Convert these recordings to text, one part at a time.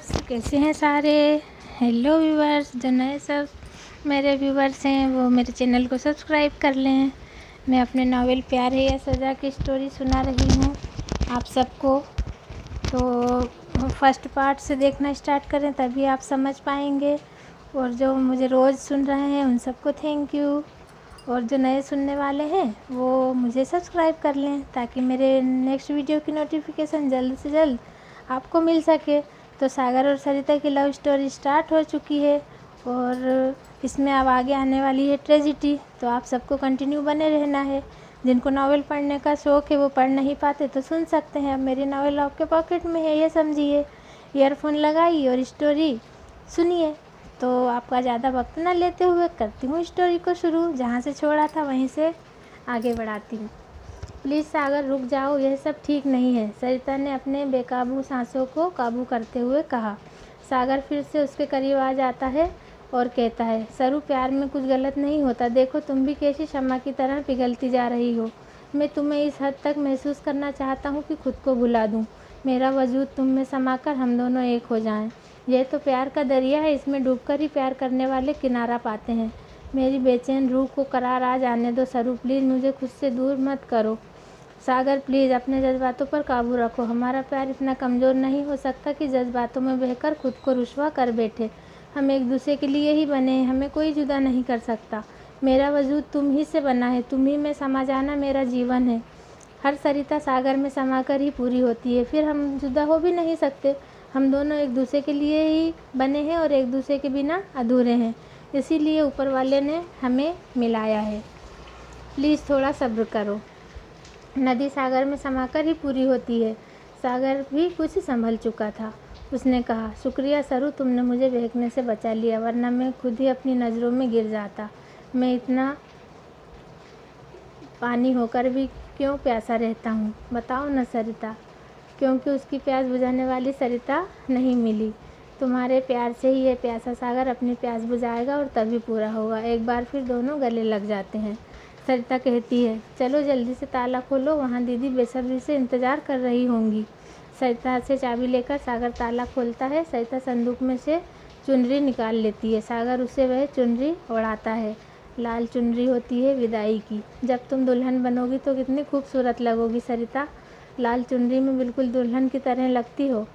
Viewers, कैसे हैं सारे। हेलो व्यूवर्स, जो नए सब मेरे व्यूवर्स हैं वो मेरे चैनल को सब्सक्राइब कर लें। मैं अपने नावल प्यार है या सज़ा की स्टोरी सुना रही हूँ आप सबको। तो फर्स्ट पार्ट से देखना स्टार्ट करें तभी आप समझ पाएंगे। और जो मुझे रोज़ सुन रहे हैं उन सबको थैंक यू। और जो नए सुनने वाले हैं वो मुझे सब्सक्राइब कर लें ताकि मेरे नेक्स्ट वीडियो की नोटिफिकेशन जल्द से जल्द आपको मिल सके। तो सागर और सरिता की लव स्टोरी स्टार्ट हो चुकी है और इसमें अब आगे आने वाली है ट्रेजिडी। तो आप सबको कंटिन्यू बने रहना है। जिनको नावल पढ़ने का शौक़ है वो पढ़ नहीं पाते तो सुन सकते हैं। अब मेरी नावल आपके पॉकेट में है, ये समझिए। ईयरफोन लगाइए और स्टोरी सुनिए। तो आपका ज़्यादा वक्त ना लेते हुए करती हूँ स्टोरी को शुरू। जहाँ से छोड़ा था वहीं से आगे बढ़ाती हूँ। प्लीज़ सागर रुक जाओ, यह सब ठीक नहीं है, सरिता ने अपने बेकाबू सांसों को काबू करते हुए कहा। सागर फिर से उसके करीब आ जाता है और कहता है, सरू प्यार में कुछ गलत नहीं होता। देखो तुम भी कैसी शम्मा की तरह पिघलती जा रही हो। मैं तुम्हें इस हद तक महसूस करना चाहता हूँ कि खुद को भुला दूँ। मेरा वजूद तुम में समाकर हम दोनों एक हो जाएं। यह तो प्यार का दरिया है, इसमें डूबकर ही प्यार करने वाले किनारा पाते हैं। मेरी बेचैन रूह को करार आ जाने दो सरू, प्लीज़ मुझे खुद से दूर मत करो। सागर प्लीज़ अपने जज्बातों पर काबू रखो। हमारा प्यार इतना कमज़ोर नहीं हो सकता कि जज्बातों में बहकर खुद को रुस्वा कर बैठे। हम एक दूसरे के लिए ही बने हैं, हमें कोई जुदा नहीं कर सकता। मेरा वजूद तुम ही से बना है, तुम ही में समा जाना मेरा जीवन है। हर सरिता सागर में समाकर ही पूरी होती है, फिर हम जुदा हो भी नहीं सकते। हम दोनों एक दूसरे के लिए ही बने हैं और एक दूसरे के बिना अधूरे हैं। इसीलिए ऊपर वाले ने हमें मिलाया है। प्लीज़ थोड़ा सब्र करो। नदी सागर में समाकर ही पूरी होती है। सागर भी कुछ संभल चुका था। उसने कहा, शुक्रिया सरू, तुमने मुझे बहकने से बचा लिया, वरना मैं खुद ही अपनी नज़रों में गिर जाता। मैं इतना पानी होकर भी क्यों प्यासा रहता हूँ, बताओ न सरिता। क्योंकि उसकी प्यास बुझाने वाली सरिता नहीं मिली। तुम्हारे प्यार से ही यह प्यासा सागर अपनी प्यास बुझाएगा और तभी पूरा होगा। एक बार फिर दोनों गले लग जाते हैं। सरिता कहती है, चलो जल्दी से ताला खोलो, वहाँ दीदी बेसब्री से इंतज़ार कर रही होंगी। सरिता से चाबी लेकर सागर ताला खोलता है। सरिता संदूक में से चुनरी निकाल लेती है। सागर उसे वह चुनरी ओढ़ाता है। लाल चुनरी होती है विदाई की। जब तुम दुल्हन बनोगी तो कितनी खूबसूरत लगोगी सरिता, लाल चुनरी में बिल्कुल दुल्हन की तरह लगती हो।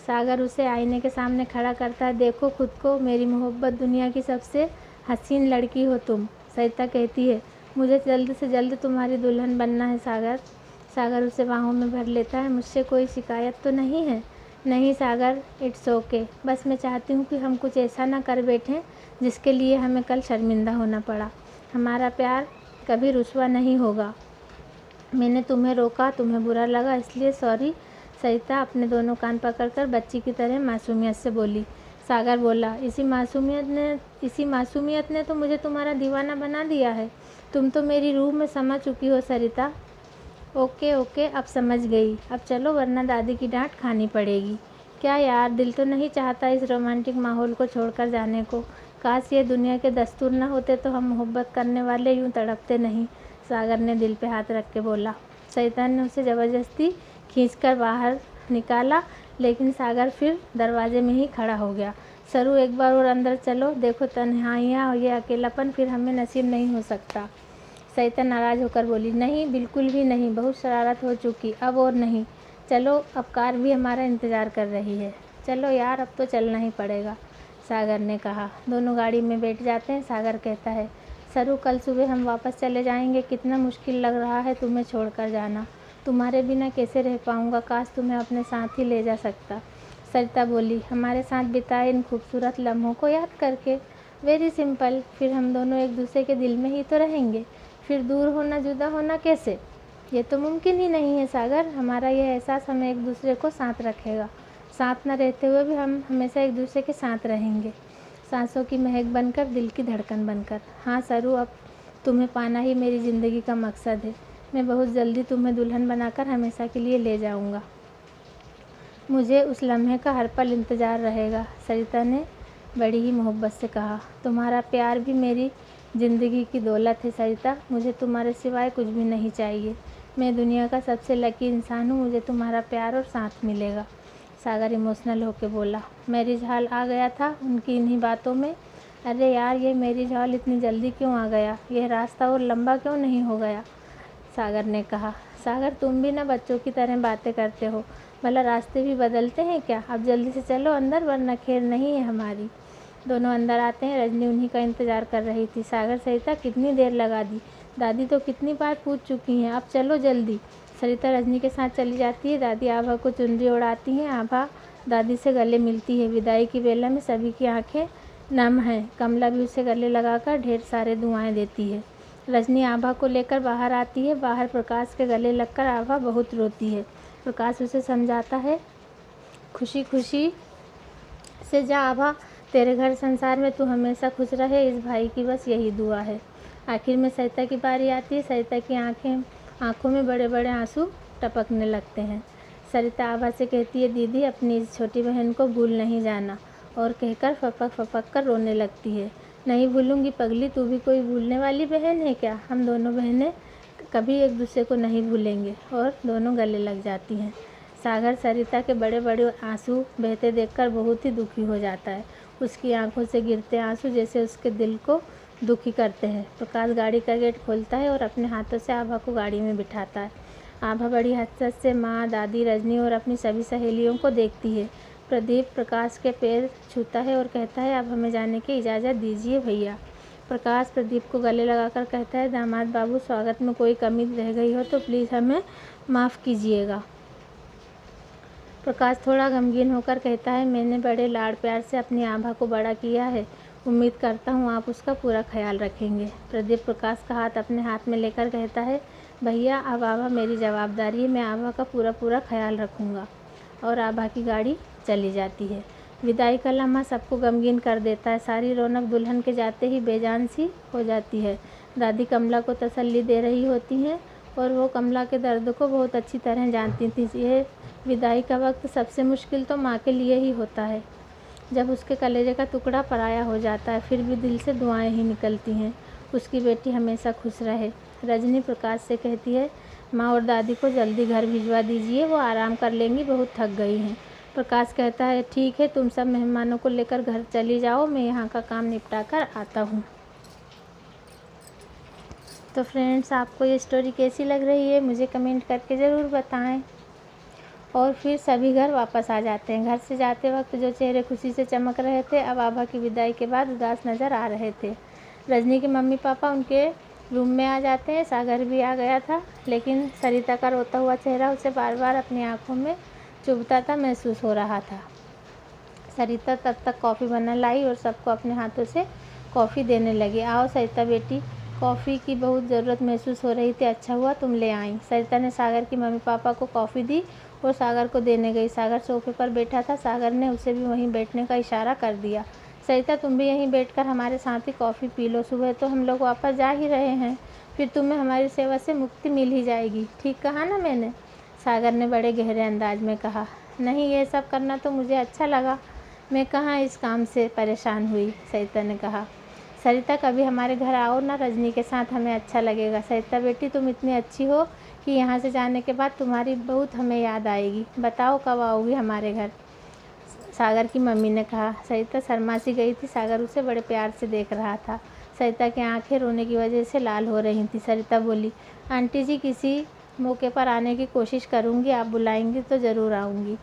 सागर उसे आईने के सामने खड़ा करता है। देखो खुद को, मेरी मोहब्बत, दुनिया की सबसे हसीन लड़की हो तुम। सरिता कहती है, मुझे जल्द से जल्द तुम्हारी दुल्हन बनना है सागर। सागर उसे बाहों में भर लेता है। मुझसे कोई शिकायत तो नहीं है? नहीं सागर, इट्स ओके। बस मैं चाहती हूँ कि हम कुछ ऐसा ना कर बैठें जिसके लिए हमें कल शर्मिंदा होना पड़ा। हमारा प्यार कभी रुस्वा नहीं होगा। मैंने तुम्हें रोका, तुम्हें बुरा लगा, इसलिए सॉरी। सरिता अपने दोनों कान पकड़कर बच्ची की तरह मासूमियत से बोली। सागर बोला, इसी मासूमियत ने तो मुझे तुम्हारा दीवाना बना दिया है। तुम तो मेरी रूह में समा चुकी हो सरिता। ओके ओके, अब समझ गई। अब चलो वरना दादी की डांट खानी पड़ेगी। क्या यार, दिल तो नहीं चाहता इस रोमांटिक माहौल को छोड़कर जाने को। काश ये दुनिया के दस्तूर न होते तो हम मोहब्बत करने वाले यूँ तड़पते नहीं। सागर ने दिल पे हाथ रख के बोला। शैतान ने उसे ज़बरदस्ती खींचकर बाहर निकाला, लेकिन सागर फिर दरवाजे में ही खड़ा हो गया। सरू एक बार और अंदर चलो, देखो तन्हाइयाँ और ये अकेलापन फिर हमें नसीब नहीं हो सकता। शैतान नाराज़ होकर बोली, नहीं बिल्कुल भी नहीं, बहुत शरारत हो चुकी, अब और नहीं। चलो, अब कार भी हमारा इंतज़ार कर रही है। चलो यार, अब तो चलना ही पड़ेगा, सागर ने कहा। दोनों गाड़ी में बैठ जाते हैं। सागर कहता है, सरू कल सुबह हम वापस चले जाएंगे। कितना मुश्किल लग रहा है तुम्हें छोड़कर जाना। तुम्हारे बिना कैसे रह पाऊँगा, काश तुम्हें अपने साथ ही ले जा सकता। सरिता बोली, हमारे साथ बिताए इन खूबसूरत लम्हों को याद करके। वेरी सिंपल, फिर हम दोनों एक दूसरे के दिल में ही तो रहेंगे। फिर दूर होना, जुदा होना कैसे? ये तो मुमकिन ही नहीं है सागर। हमारा यह एहसास हमें एक दूसरे को साथ रखेगा। साथ न रहते हुए भी हम हमेशा एक दूसरे के साथ रहेंगे, सांसों की महक बनकर, दिल की धड़कन बनकर। हाँ सरू, अब तुम्हें पाना ही मेरी ज़िंदगी का मकसद है। मैं बहुत जल्दी तुम्हें दुल्हन बनाकर हमेशा के लिए ले जाऊंगा। मुझे उस लम्हे का हर पल इंतज़ार रहेगा, सरिता ने बड़ी ही मोहब्बत से कहा। तुम्हारा प्यार भी मेरी ज़िंदगी की दौलत है सरिता। मुझे तुम्हारे सिवाय कुछ भी नहीं चाहिए। मैं दुनिया का सबसे लकी इंसान हूँ। मुझे तुम्हारा प्यार और साथ मिलेगा। सागर इमोशनल होकर बोला। मैरिज हॉल आ गया था उनकी इन्हीं बातों में। अरे यार, ये मैरिज हॉल इतनी जल्दी क्यों आ गया? यह रास्ता और लंबा क्यों नहीं हो गया? सागर ने कहा। सागर, तुम भी ना बच्चों की तरह बातें करते हो। भला रास्ते भी बदलते हैं क्या? अब जल्दी से चलो अंदर, वरना खैर नहीं है हमारी। दोनों अंदर आते हैं। रजनी उन्हीं का इंतज़ार कर रही थी। सागर, सरिता कितनी देर लगा दी? दादी तो कितनी बार पूछ चुकी हैं, अब चलो जल्दी। सरिता रजनी के साथ चली जाती है। दादी आभा को चुनरी ओढ़ाती हैं। आभा दादी से गले मिलती है। विदाई की बेला में सभी की आंखें नम हैं। कमला भी उसे गले लगाकर ढेर सारे दुआएं देती है। रजनी आभा को लेकर बाहर आती है। बाहर प्रकाश के गले लगकर आभा बहुत रोती है। प्रकाश उसे समझाता है, खुशी खुशी से जा आभा, तेरे घर संसार में तू हमेशा खुश रहे, इस भाई की बस यही दुआ है। आखिर में सरिता की बारी आती है। सरिता की आंखों में बड़े बड़े आंसू टपकने लगते हैं। सरिता आभा से कहती है, दीदी अपनी इस छोटी बहन को भूल नहीं जाना, और कहकर फपक फपक कर रोने लगती है। नहीं भूलूंगी पगली, तू भी कोई भूलने वाली बहन है क्या? हम दोनों बहनें कभी एक दूसरे को नहीं भूलेंगे। और दोनों गले लग जाती हैं। सागर सरिता के बड़े बड़े आंसू बहते देखकर बहुत ही दुखी हो जाता है। उसकी आंखों से गिरते आंसू जैसे उसके दिल को दुखी करते हैं। प्रकाश गाड़ी का गेट खोलता है और अपने हाथों से आभा को गाड़ी में बिठाता है। आभा बड़ी हसरत से माँ, दादी, रजनी और अपनी सभी सहेलियों को देखती है। प्रदीप प्रकाश के पैर छूता है और कहता है, अब हमें जाने की इजाज़त दीजिए भैया। प्रकाश प्रदीप को गले लगाकर कहता है, दामाद बाबू, स्वागत में कोई कमी रह गई हो तो प्लीज़ हमें माफ़ कीजिएगा। प्रकाश थोड़ा गमगीन होकर कहता है, मैंने बड़े लाड़ प्यार से अपनी आभा को बड़ा किया है, उम्मीद करता हूँ आप उसका पूरा ख्याल रखेंगे। प्रदीप प्रकाश का हाथ अपने हाथ में लेकर कहता है, भैया अब आभा मेरी जवाबदारी है, मैं आभा का पूरा ख्याल रखूँगा। और आभा की गाड़ी चली जाती है। विदाई का लम्हा सबको गमगीन कर देता है। सारी रौनक दुल्हन के जाते ही बेजान सी हो जाती है। दादी कमला को तसल्ली दे रही होती हैं और वो कमला के दर्द को बहुत अच्छी तरह जानती थी। यह विदाई का वक्त सबसे मुश्किल तो माँ के लिए ही होता है, जब उसके कलेजे का टुकड़ा पराया हो जाता है। फिर भी दिल से दुआएं ही निकलती हैं, उसकी बेटी हमेशा खुश रहे। रजनी प्रकाश से कहती है, माँ और दादी को जल्दी घर भिजवा दीजिए, वो आराम कर लेंगी, बहुत थक गई हैं। प्रकाश कहता है, ठीक है, तुम सब मेहमानों को लेकर घर चली जाओ, मैं यहाँ का काम निपटा कर आता हूँ। तो फ्रेंड्स, आपको ये स्टोरी कैसी लग रही है मुझे कमेंट करके ज़रूर बताएं। और फिर सभी घर वापस आ जाते हैं। घर से जाते वक्त जो चेहरे खुशी से चमक रहे थे, अब आभा की विदाई के बाद उदास नज़र आ रहे थे। रजनी के मम्मी पापा उनके रूम में आ जाते हैं। सागर भी आ गया था, लेकिन सरिता का रोता हुआ चेहरा उसे बार बार अपनी आंखों में चुभता था महसूस हो रहा था। सरिता तब तक कॉफ़ी बना लाई और सबको अपने हाथों से कॉफ़ी देने लगी। आओ सरिता बेटी, कॉफ़ी की बहुत ज़रूरत महसूस हो रही थी, अच्छा हुआ तुम ले आई। सरिता ने सागर की मम्मी पापा को कॉफ़ी दी और सागर को देने गई। सागर सोफे पर बैठा था। सागर ने उसे भी वहीं बैठने का इशारा कर दिया। सरिता, तुम भी यहीं बैठकर हमारे साथ ही कॉफ़ी पी लो, सुबह तो हम लोग वापस जा ही रहे हैं, फिर तुम्हें हमारी सेवा से मुक्ति मिल ही जाएगी। ठीक कहा ना मैंने? सागर ने बड़े गहरे अंदाज में कहा। नहीं, ये सब करना तो मुझे अच्छा लगा, मैं कहाँ इस काम से परेशान हुई, सरिता ने कहा। सरिता, कभी हमारे घर आओ ना रजनी के साथ, हमें अच्छा लगेगा। सरिता बेटी, तुम इतनी अच्छी हो कि यहाँ से जाने के बाद तुम्हारी बहुत हमें याद आएगी। बताओ कब आओगी हमारे घर? सागर की मम्मी ने कहा। सरिता शर्मा सी गई थी। सागर उसे बड़े प्यार से देख रहा था। सरिता की आंखें रोने की वजह से लाल हो रही थी। सरिता बोली, आंटी जी, किसी मौके पर आने की कोशिश करूँगी, आप बुलाएंगी तो ज़रूर आऊँगी।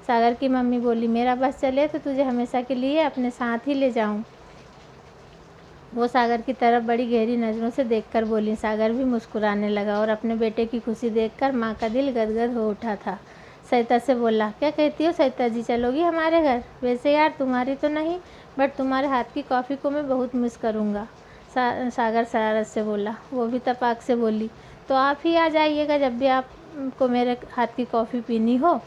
सागर की मम्मी बोली, मेरा बस चले तो तुझे हमेशा के लिए अपने साथ ही ले जाऊँ। वो सागर की तरफ बड़ी गहरी नज़रों से देखकर बोली। सागर भी मुस्कुराने लगा और अपने बेटे की खुशी देखकर माँ का दिल गदगद हो उठा था। सरिता से बोला, क्या कहती हो सरिता जी, चलोगी हमारे घर? वैसे यार तुम्हारी तो नहीं, बट तुम्हारे हाथ की कॉफ़ी को मैं बहुत मिस करूँगा। सागर शरारत से बोला। वो भी तपाक से बोली, तो आप ही आ जाइएगा, जब भी आपको मेरे हाथ की कॉफ़ी पीनी हो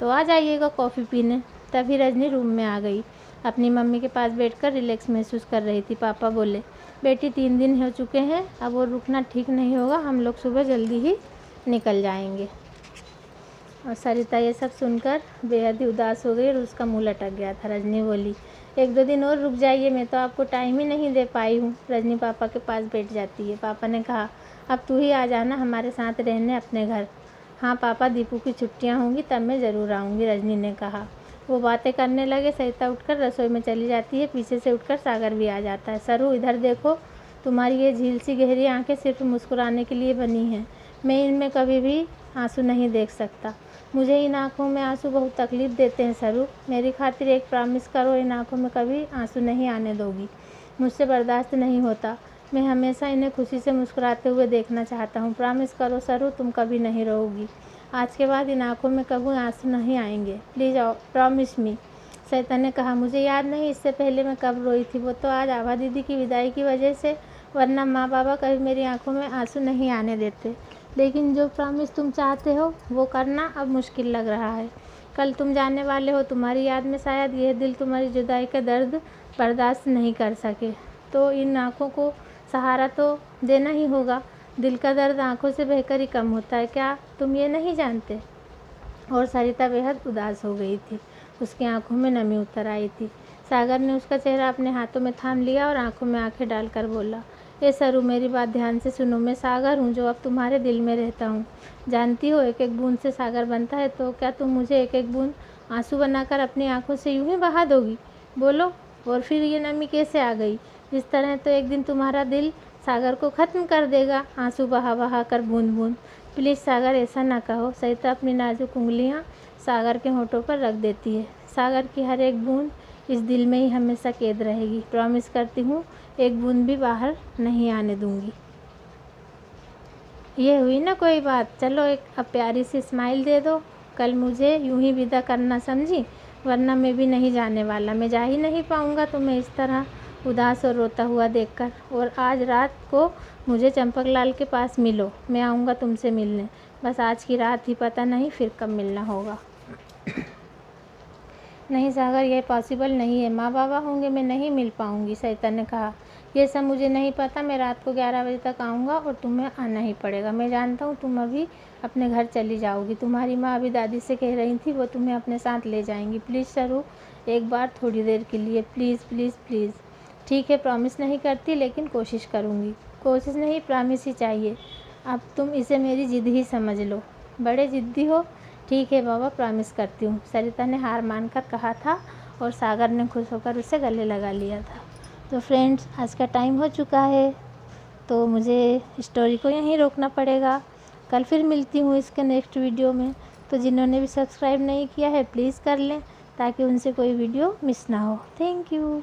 तो आ जाइएगा कॉफ़ी पीने। तभी रजनी रूम में आ गई। अपनी मम्मी के पास बैठकर रिलैक्स महसूस कर रही थी। पापा बोले, बेटी 3 दिन हो चुके हैं, अब वो रुकना ठीक नहीं होगा, हम लोग सुबह जल्दी ही निकल जाएंगे। और सरिता ये सब सुनकर बेहद ही उदास हो गई और उसका मुँह लटक गया था। रजनी बोली, 1-2 दिन और रुक जाइए, मैं तो आपको टाइम ही नहीं दे पाई हूँ। रजनी पापा के पास बैठ जाती है। पापा ने कहा, अब तू ही आ जाना हमारे साथ रहने अपने घर। हाँ पापा, दीपू की छुट्टियाँ होंगी तब मैं ज़रूर आऊँगी, रजनी ने कहा। वो बातें करने लगे, सरिता उठकर रसोई में चली जाती है। पीछे से उठकर सागर भी आ जाता है। सरू, इधर देखो, तुम्हारी ये झील सी गहरी आंखें सिर्फ मुस्कुराने के लिए बनी हैं। मैं इनमें कभी भी आंसू नहीं देख सकता। मुझे इन आँखों में आंसू बहुत तकलीफ़ देते हैं सरू। मेरी खातिर एक प्रॉमिस करो, इन आँखों में कभी आंसू नहीं आने दोगी। मुझसे बर्दाश्त नहीं होता। मैं हमेशा इन्हें खुशी से मुस्कुराते हुए देखना चाहता हूँ। प्रॉमिस करो सरू, तुम कभी नहीं रोओगी। आज के बाद इन आँखों में कभी आंसू नहीं आएंगे। Please promise me. सरिता ने कहा, मुझे याद नहीं इससे पहले मैं कब रोई थी। वो तो आज आभा दीदी की विदाई की वजह से, वरना माँ बाबा कभी मेरी आंखों में आंसू नहीं आने देते। लेकिन जो प्रॉमिस तुम चाहते हो वो करना अब मुश्किल लग रहा है। कल तुम जाने वाले हो। तुम्हारी याद में शायद यह दिल तुम्हारी जुदाई का दर्द बर्दाश्त नहीं कर सके, तो इन आँखों को सहारा तो देना ही होगा। दिल का दर्द आँखों से बहकर ही कम होता है, क्या तुम ये नहीं जानते? और सरिता बेहद उदास हो गई थी। उसकी आंखों में नमी उतर आई थी। सागर ने उसका चेहरा अपने हाथों में थाम लिया और आंखों में आंखें डालकर बोला, ए सरू, मेरी बात ध्यान से सुनो। मैं सागर हूँ जो अब तुम्हारे दिल में रहता हूँ। जानती हो एक एक बूंद से सागर बनता है, तो क्या तुम मुझे एक एक बूंद आंसू बनाकर अपनी आंखों से यूं ही बहा दोगी? बोलो। और फिर ये नमी कैसे आ गई? इस तरह तो एक दिन तुम्हारा दिल सागर को ख़त्म कर देगा, आंसू बहा बहा कर, बूंद बूंद। प्लीज़ सागर, ऐसा ना कहो। सरिता अपनी नाजुक उंगलियां सागर के होठों पर रख देती है। सागर की हर एक बूंद इस दिल में ही हमेशा कैद रहेगी। प्रॉमिस करती हूँ, एक बूंद भी बाहर नहीं आने दूंगी। ये हुई ना कोई बात। चलो एक अब प्यारी सी स्माइल दे दो। कल मुझे यूं ही विदा करना, समझी? वरना मैं भी नहीं जाने वाला। मैं जा ही नहीं पाऊँगा तुम्हें इस तरह उदास और रोता हुआ देखकर। और आज रात को मुझे चंपकलाल के पास मिलो। मैं आऊँगा तुमसे मिलने। बस आज की रात ही, पता नहीं फिर कब मिलना होगा। नहीं सागर, यह पॉसिबल नहीं है। माँ बाबा होंगे, मैं नहीं मिल पाऊँगी। सरिता ने कहा, ये सब मुझे नहीं पता। मैं रात को 11 बजे तक आऊँगा और तुम्हें आना ही पड़ेगा। मैं जानता हूँ तुम अभी अपने घर चली जाओगी। तुम्हारी माँ अभी दादी से कह रही थी, वो तुम्हें अपने साथ ले जाएंगी। प्लीज़ सरू, एक बार थोड़ी देर के लिए, प्लीज़ प्लीज़ प्लीज़। ठीक है, प्रॉमिस नहीं करती, लेकिन कोशिश करूँगी। कोशिश नहीं, प्रॉमिस ही चाहिए। अब तुम इसे मेरी ज़िद ही समझ लो। बड़े ज़िद्दी हो। ठीक है बाबा, प्रॉमिस करती हूँ। सरिता ने हार मानकर कहा था और सागर ने खुश होकर उसे गले लगा लिया था। तो फ्रेंड्स, आज का टाइम हो चुका है, तो मुझे स्टोरी को यहीं रोकना पड़ेगा। कल फिर मिलती हूँ इसके नेक्स्ट वीडियो में। तो जिन्होंने भी सब्सक्राइब नहीं किया है, प्लीज़ कर लें, ताकि उनसे कोई वीडियो मिस ना हो। Thank you.